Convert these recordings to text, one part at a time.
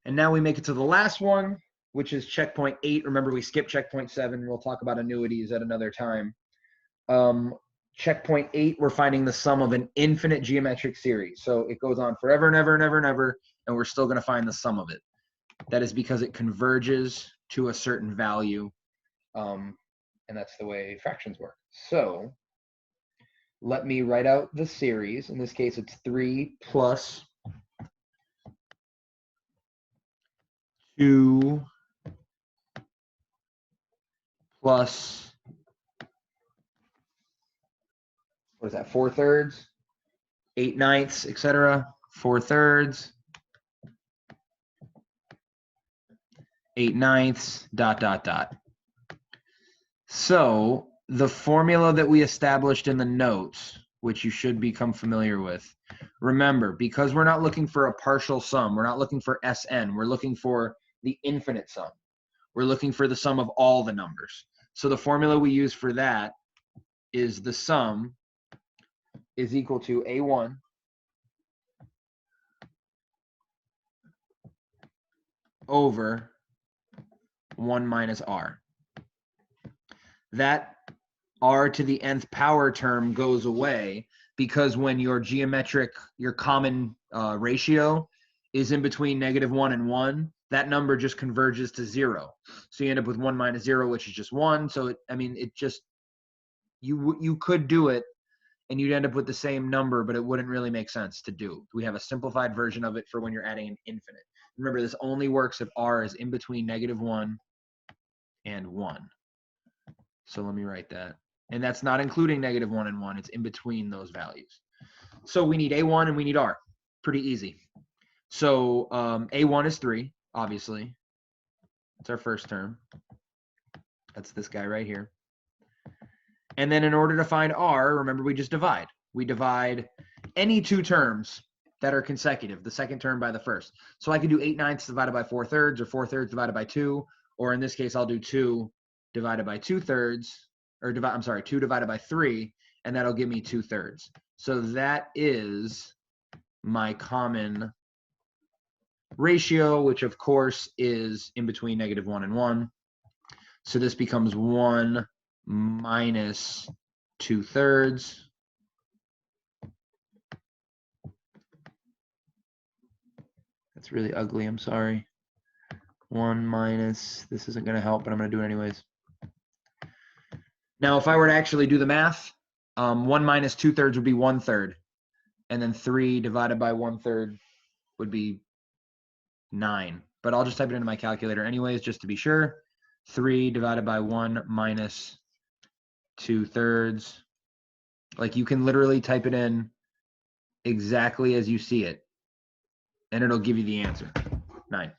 And now we make it to the last one, which is checkpoint 8. Remember, we skipped checkpoint 7. We'll talk about annuities at another time. Checkpoint 8, we're finding the sum of an infinite geometric series. So it goes on forever and ever and ever and ever, and we're still going to find the sum of it. That is because it converges to a certain value, and that's the way fractions work. So let me write out the series. In this case, it's 3 plus 2 plus, what is that, 4/3, 8/9, etc. 4/3, 8/9, dot, dot, dot. So the formula that we established in the notes, which you should become familiar with, remember, because we're not looking for a partial sum, we're not looking for Sn, we're looking for the infinite sum. We're looking for the sum of all the numbers. So the formula we use for that is the sum is equal to A1 over 1 minus R. That R to the nth power term goes away because when your common ratio is in between -1 and 1, that number just converges to 0. So you end up with 1 minus 0, which is just 1. So you could do it and you'd end up with the same number, but it wouldn't really make sense to do. We have a simplified version of it for when you're adding an infinite. Remember, this only works if R is in between -1 and 1. So let me write that. And that's not including -1 and 1. It's in between those values. So we need A1 and we need R. Pretty easy. So A1 is 3, obviously. That's our first term. That's this guy right here. And then in order to find R, remember, we just divide. We divide any two terms that are consecutive, the second term by the first. So I could do 8/9 divided by 4/3, or 4/3 divided by 2, or in this case, I'll do 2 divided by 2/3, or 2 divided by 3, and that'll give me 2/3. So that is my common ratio, which of course is in between -1 and 1. So this becomes 1 minus 2/3. That's really ugly, I'm sorry. 1 minus, this isn't going to help, but I'm going to do it anyways. Now, if I were to actually do the math, 1 minus 2/3 would be 1/3. And then 3 divided by 1/3 would be 9. But I'll just type it into my calculator anyways, just to be sure. 3 divided by 1 minus 2/3. Like, you can literally type it in exactly as you see it, and it'll give you the answer, 9.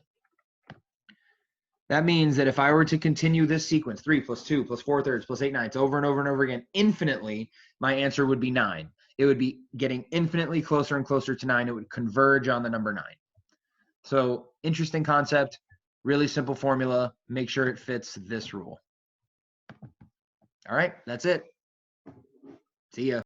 That means that if I were to continue this sequence, 3 plus 2 plus 4/3 plus 8/9 over and over and over again infinitely, my answer would be 9. It would be getting infinitely closer and closer to 9. It would converge on the number 9. So interesting concept, really simple formula. Make sure it fits this rule. All right, that's it. See ya.